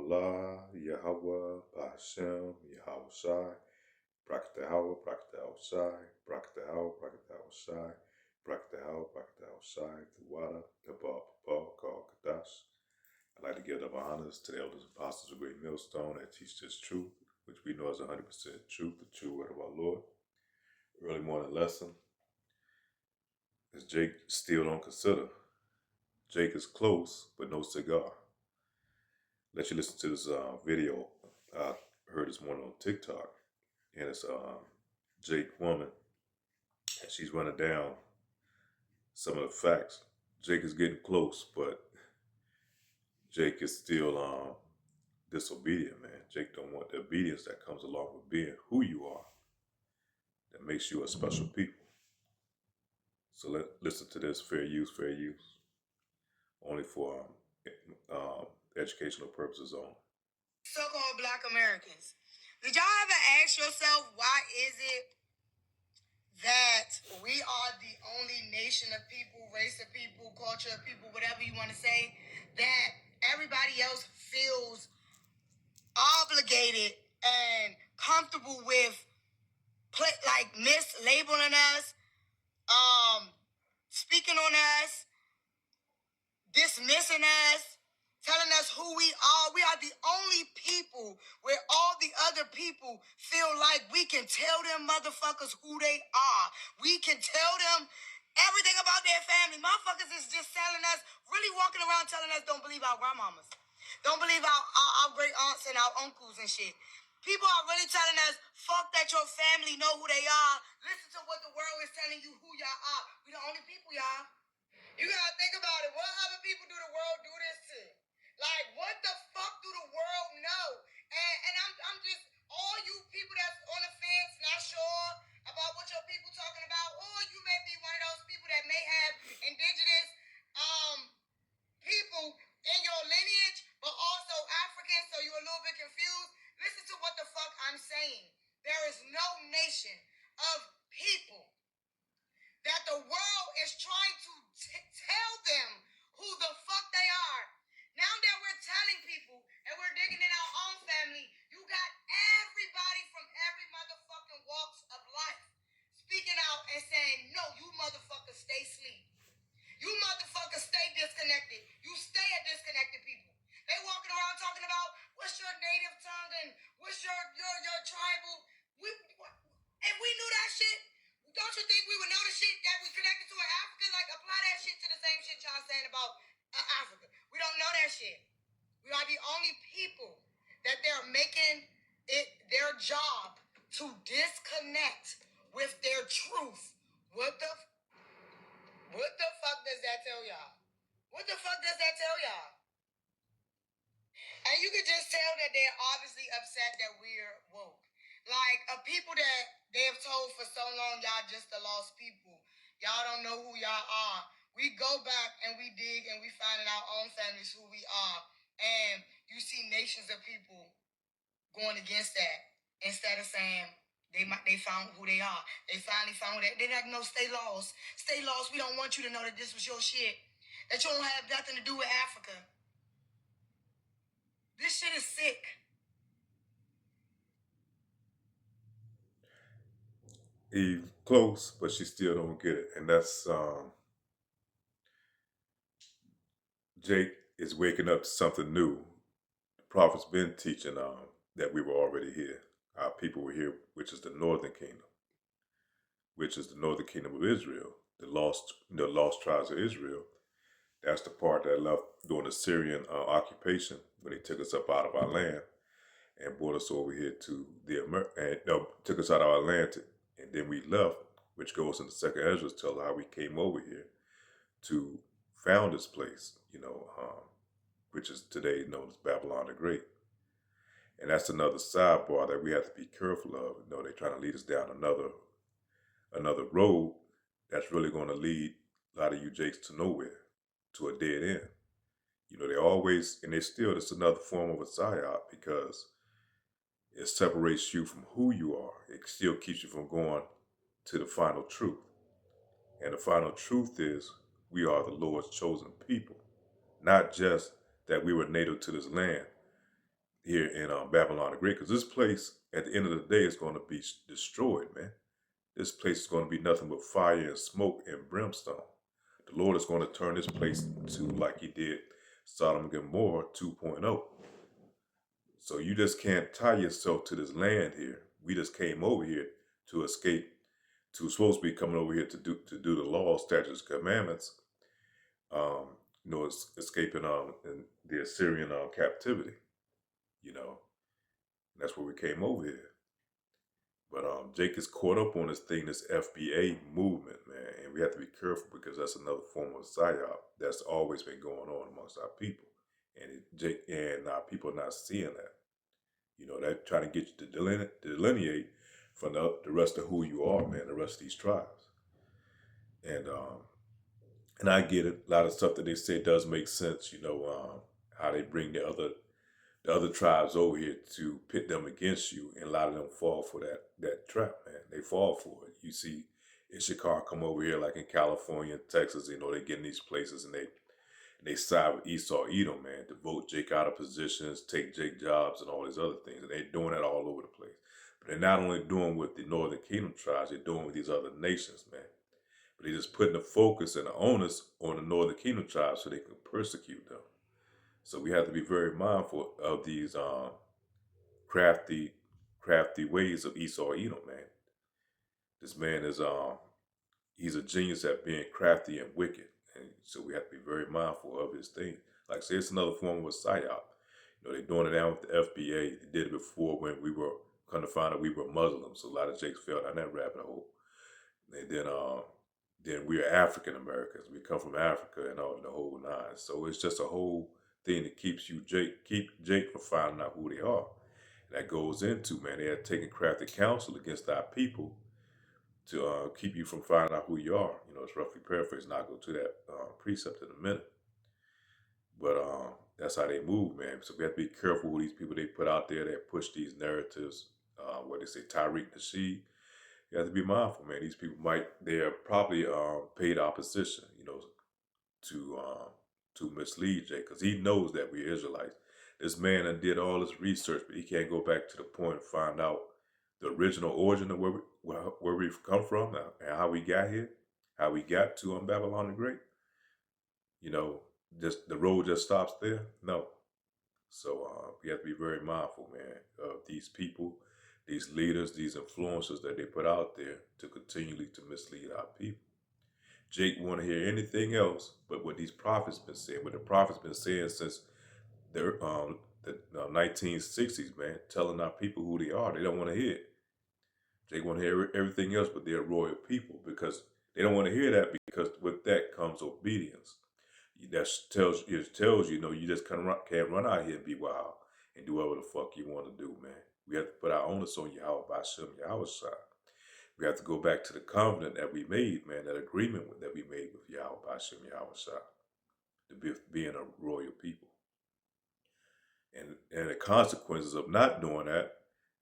Allah, Yahweh, Bashem, Yahweh Shai, Brakatahawa, Brakatahawa Shai, Brakatahawa, Brakatahawa Shai, Brakatahawa, Brakatahawa Shai, Tawada, Tabal, Babal, Kal, Kadash. I'd like to give the honors to the elders and apostles of Great Millstone that teach this truth, which we know is 100% truth, the true word of our Lord. Early morning lesson is Jake still don't consider. Jake is close, but no cigar. Let you listen to this video I heard this morning on TikTok, and it's Jake woman, and she's running down some of the facts. Jake is getting close, but Jake is still disobedient, man. Jake don't want the obedience that comes along with being who you are, that makes you a special people. So listen to this. Fair use, only for educational purposes only. So-called Black Americans. Did y'all ever ask yourself, why is it that we are the only nation of people, race of people, culture of people, whatever you want to say, that everybody else feels obligated and comfortable with, like, mislabeling us, speaking on us, dismissing us, telling us who we are. We are the only people where all the other people feel like we can tell them motherfuckers who they are. We can tell them everything about their family. Motherfuckers is just telling us, really walking around telling us, don't believe our grandmamas. Don't believe our great aunts and our uncles and shit. People are really telling us, fuck that your family know who they are. Listen to what the world is telling you who y'all are. We the only people, y'all. You gotta think about it. What other people do the world do this to? Like, what the fuck do the world know? And I'm just, all you people that's on the fence, not sure about what your people talking about, or you may be one of those people that may have indigenous people in your lineage, but also African, so you're a little bit confused. Listen to what the fuck I'm saying. There is no nation of people that the world is trying to tell them who the fuck they are. Now that we're telling people and we're digging in our own family, you got everybody from every motherfucking walks of life speaking out and saying, no, you motherfuckers stay asleep. You motherfuckers stay disconnected. You stay a disconnected people. They walking around talking about what's your native tongue and what's your tribal. If we knew that shit, don't you think we would know the shit that we connected to in Africa? Like, apply that shit to the same shit y'all saying about Africa. We don't know that shit. We are the only people that they're making it their job to disconnect with their truth. What the fuck does that tell y'all? What the fuck does that tell y'all? And you can just tell that they're obviously upset that we're woke. Like, a people that they have told for so long, y'all just the lost people. Y'all don't know who y'all are. We go back and we dig and we find in our own families who we are. And you see nations of people going against that instead of saying they found who they are. They finally found that. They're like, no, stay lost. Stay lost. We don't want you to know that this was your shit. That you don't have nothing to do with Africa. This shit is sick. Eve close, but she still don't get it. And that's Jake is waking up to something new. The prophet's been teaching that we were already here. Our people were here, which is the northern kingdom, which is the northern kingdom of Israel, the lost tribes of Israel. That's the part that left during the Syrian occupation when they took us up out of our land and brought us over here to took us out of our land, and then we left, which goes into Second Ezra, tell how we came over here to found this place, which is today known as Babylon the Great. And that's another sidebar that we have to be careful of. They're trying to lead us down another road that's really going to lead a lot of you jakes to nowhere, to a dead end. They always, and it's another form of a psyop because it separates you from who you are. It still keeps you from going to the final truth. And the final truth is we are the Lord's chosen people. Not just that we were native to this land. here in Babylon the Great, because this place at the end of the day is going to be destroyed, man. This place is going to be nothing but fire and smoke and brimstone. The Lord is going to turn this place to like He did Sodom and Gomorrah 2.0. So you just can't tie yourself to this land here. We just came over here to escape, to supposed to be coming over here to do the law, statutes, commandments. Escaping in the Assyrian captivity. You know, and that's where we came over here. But Jake is caught up on this thing, this FBA movement, man, and we have to be careful because that's another form of psyop that's always been going on amongst our people, and Jake and our people are not seeing that. You know, they're trying to get you to delineate from the rest of who you are, man, the rest of these tribes, and I get it. A lot of stuff that they say does make sense. You know, how they bring the other tribes over here to pit them against you, and a lot of them fall for that trap, man. They fall for it. You see Ishikar come over here, like in California, Texas. You know, they get in these places and they side with Esau, Edom, man, to vote Jake out of positions, take Jake jobs, and all these other things. And they're doing that all over the place. But they're not only doing with the Northern Kingdom tribes, they're doing with these other nations, man. But they're just putting the focus and the onus on the Northern Kingdom tribes so they can persecute them. So we have to be very mindful of these crafty, crafty ways of Esau Edom, man. This man is he's a genius at being crafty and wicked, and so we have to be very mindful of his thing. Like I say, it's another form of a psyop. You know, they're doing it now with the FBA. They did it before when we were kind of find out we were Muslims. So a lot of Jakes fell down that rabbit hole. And then we're African Americans. We come from Africa and all the whole nine. So it's just a whole thing that keeps keep Jake from finding out who they are. And that goes into, man, they are taking crafty counsel against our people to keep you from finding out who you are. You know, it's roughly paraphrased, and I'll go to that precept in a minute. But that's how they move, man. So we have to be careful who these people they put out there that push these narratives. What they say, Tariq Nasheed. You have to be mindful, man. These people they are probably paid opposition, you know, to mislead Jay, because he knows that we're Israelites. This man did all this research, but he can't go back to the point and find out the original origin of where we've come from and how we got here, how we got to Babylon the Great. You know, just the road just stops there. No, so we have to be very mindful, man, of these people, these leaders, these influencers that they put out there to continually to mislead our people. Jake want to hear anything else but what these prophets been saying, what the prophets been saying since the 1960s, man, telling our people who they are. They don't want to hear it. Jake want to hear everything else but they're royal people, because they don't want to hear that, because with that comes obedience. That tells you, you know, you just can't run out here and be wild and do whatever the fuck you want to do, man. We have to put our onus on Yahweh Bashem, Yahweh Shai. We have to go back to the covenant that we made, man, that agreement that we made with Yahweh Bashem, Yahweh Shai, to being a royal people. And the consequences of not doing that,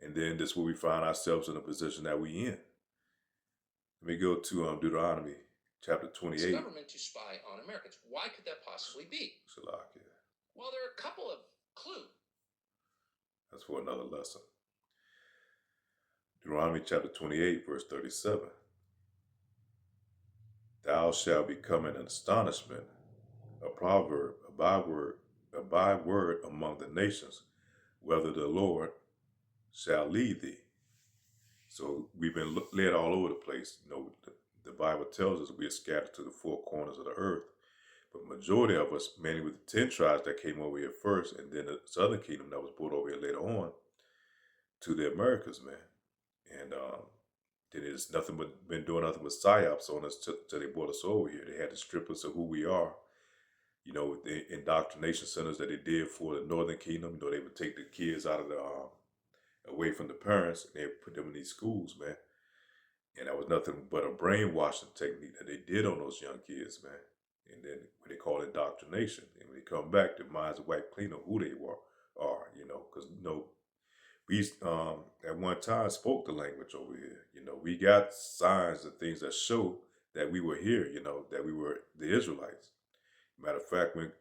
and then this is where we find ourselves in the position that we in. Let me go to Deuteronomy chapter 28. It's government to spy on Americans. Why could that possibly be? Shalakia. Well, there are a couple of clues. That's for another lesson. Deuteronomy chapter 28, verse 37. Thou shalt become an astonishment, a proverb, a byword among the nations, whether the Lord shall lead thee. So we've been led all over the place. You know, the Bible tells us we are scattered to the four corners of the earth. But majority of us, mainly with the 10 tribes that came over here first, and then the southern kingdom that was brought over here later on to the Americas, man. And then it's nothing but been doing nothing but psyops on us till they brought us over here. They had to strip us of who we are. You know, with the indoctrination centers that they did for the northern kingdom. You know, they would take the kids out of the away from the parents, and they would put them in these schools, man. And that was nothing but a brainwashing technique that they did on those young kids, man. And then what they call indoctrination. And when they come back, their minds are wiped clean of who they are, you know, because, you know, we at one time spoke the language over here. You know, we got signs and things that show that we were here, you know, that we were the Israelites. Matter of fact, when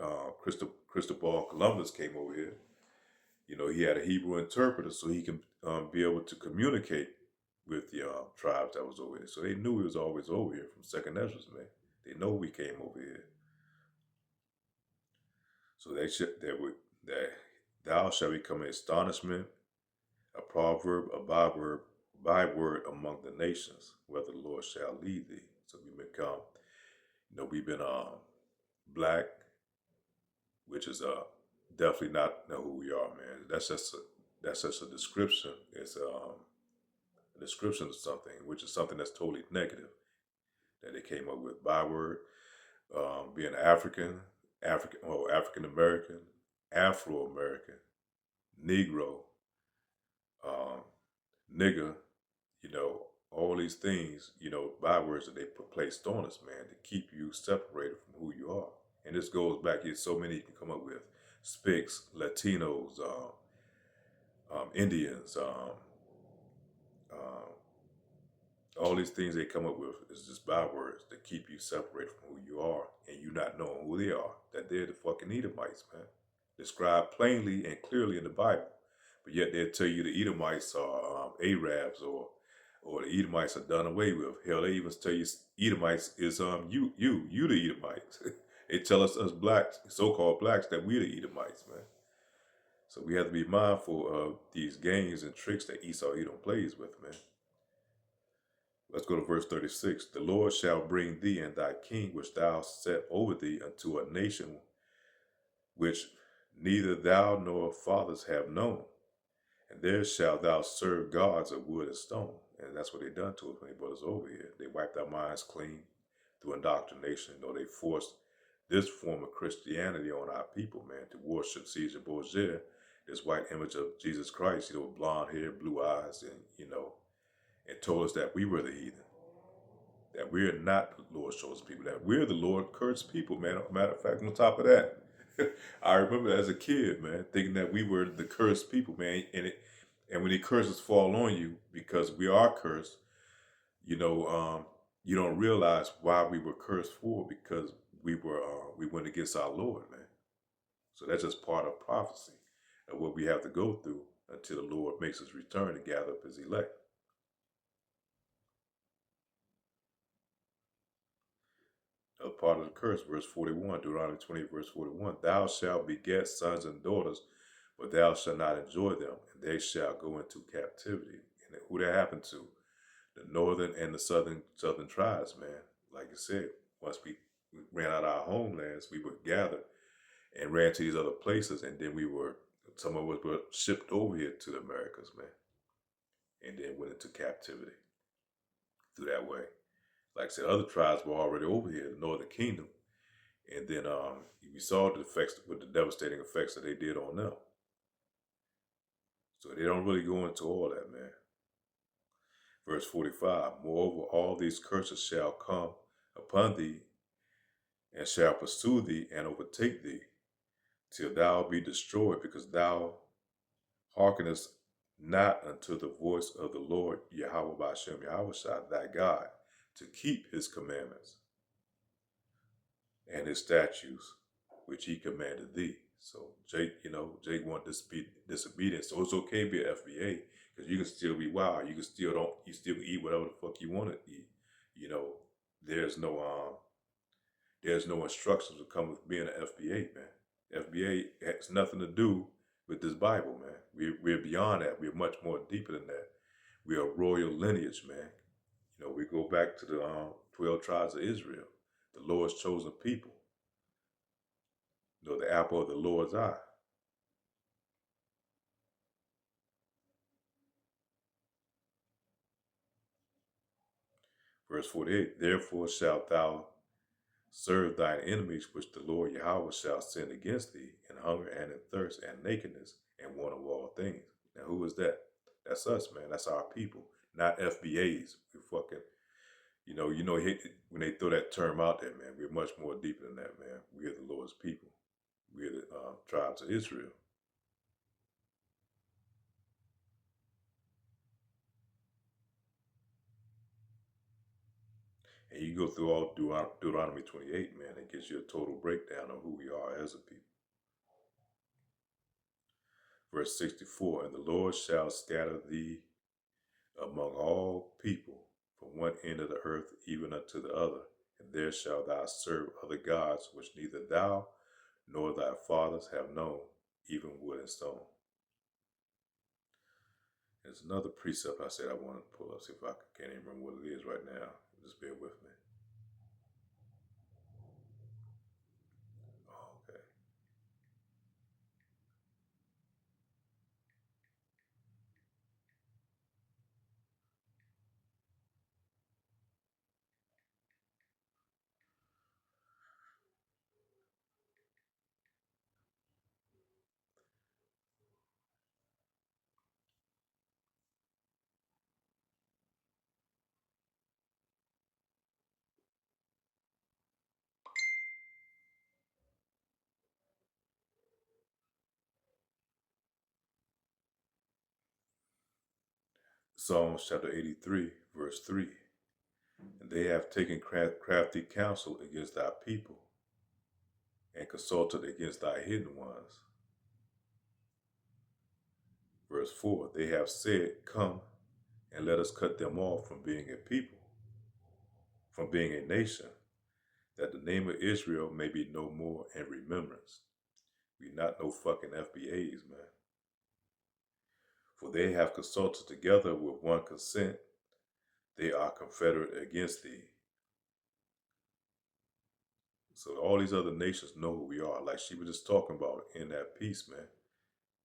Cristobal Columbus came over here, He had a Hebrew interpreter so he can be able to communicate with the tribes that was over here. So they knew he was always over here from Second Ezra's, man. They know we came over here. So that thou shalt become an astonishment, a proverb, a byword among the nations, where the Lord shall lead thee. So we become, we've been black, which is definitely not know who we are, man. That's just a description. It's a description of something, which is something that's totally negative that they came up with. Byword, being African American, Afro American, Negro, um, nigger, all these things, bywords that they placed on us, man, to keep you separated from who you are. And this goes back, there's so many you can come up with. Spics, Latinos, Indians, um, all these things they come up with is just bywords that keep you separated from who you are and you not knowing who they are, that they're the fucking Edomites, man. Described plainly and clearly in the Bible. But yet they'll tell you the Edomites are Arabs or the Edomites are done away with. Hell, they even tell you Edomites is you the Edomites. They tell us blacks, so-called blacks, that we're the Edomites, man. So we have to be mindful of these games and tricks that Esau Edom plays with, man. Let's go to verse 36. The Lord shall bring thee and thy king, which thou set over thee, unto a nation which neither thou nor fathers have known. And there shalt thou serve gods of wood and stone. And that's what they done to us when they brought us over here. They wiped our minds clean through indoctrination. They forced this form of Christianity on our people, man, to worship Caesar Borgia, this white image of Jesus Christ, blonde hair, blue eyes, and told us that we were the heathen, that we're not the Lord's chosen people, that we're the Lord cursed people, man. Matter of fact, on top of that, I remember as a kid, man, thinking that we were the cursed people, man, and when the curses fall on you because we are cursed, you don't realize why we were cursed for, because we went against our Lord, man. So that's just part of prophecy of what we have to go through until the Lord makes his return to gather up his elect. Another part of the curse, verse 41, Deuteronomy 20, verse 41. Thou shalt beget sons and daughters, but thou shalt not enjoy them, and they shall go into captivity. And who that happened to? The northern and the southern tribes, man. Like I said, once we ran out of our homelands, we would gather and ran to these other places, and then some of us were shipped over here to the Americas, man, and then went into captivity through that way. Like I said, other tribes were already over here, the Northern Kingdom, and then we saw the effects with the devastating effects that they did on them. So they don't really go into all that, man. Verse 45, moreover, all these curses shall come upon thee, and shall pursue thee and overtake thee, till thou be destroyed, because thou hearkenest not unto the voice of the Lord Yahweh Bashem Yahweh Shai, thy God, to keep his commandments and his statutes, which he commanded thee. So Jake wanted to be disobedient. So it's okay to be an FBA, because you can still be wild. You still eat whatever the fuck you want to eat. There's no instructions that come with being an FBA, man. FBA has nothing to do with this Bible, man. We're beyond that. We're much more deeper than that. We are royal lineage, man. We go back to the 12 tribes of Israel, the Lord's chosen people. The apple of the Lord's eye. Verse 48, therefore shalt thou serve thine enemies, which the Lord Yahweh shall send against thee, in hunger and in thirst and nakedness and want of all things. Now, who is that? That's us, man. That's our people, not FBAs. We fucking, when they throw that term out there, man, we're much more deeper than that, man. We are the Lord's people. We are the tribes of Israel. And you go through all Deuteronomy 28, man, it gives you a total breakdown of who we are as a people. Verse 64, and the Lord shall scatter thee among all people from one end of the earth even unto the other, and there shalt thou serve other gods which neither thou nor thy fathers have known, even wood and stone. There's another precept I said I want to pull up, see if I can't even remember what it is right now. Just bear with me. Okay. Psalms chapter 83, verse 3. And they have taken crafty counsel against thy people, and consulted against thy hidden ones. Verse 4, they have said, come, and let us cut them off from being a people, from being a nation, that the name of Israel may be no more in remembrance. We not no fucking FBAs, man. For they have consulted together with one consent, they are confederate against thee. So all these other nations know who we are. Like she was just talking about in that piece, man.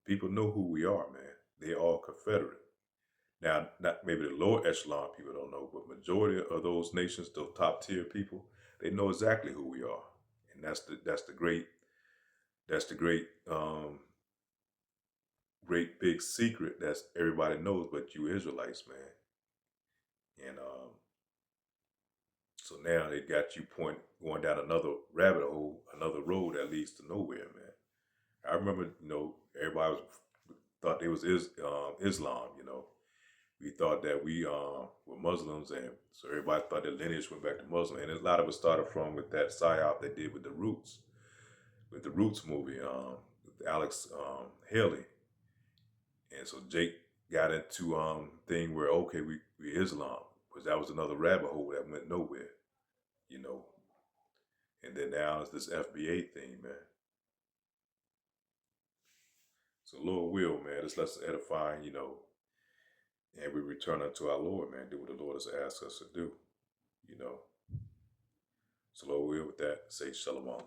People know who we are, man. They all confederate. Now, not maybe the lower echelon people don't know, but majority of those nations, those top tier people, they know exactly who we are, and that's the great big secret that everybody knows, but you Israelites, man. And so now they got you going down another rabbit hole, another road that leads to nowhere, man. I remember, everybody thought it was Islam, We thought that we were Muslims, and so everybody thought their lineage went back to Muslim. And a lot of it started from with that psyop they did with the Roots movie, with Alex Haley. And so Jake got into thing where, okay, we Islam, because that was another rabbit hole that went nowhere, you know. And then now it's this FBA thing, man. So Lord will, man, this let's edify, and we return unto our Lord, man. Do what the Lord has asked us to do, you know. So Lord will, with that, say shalom.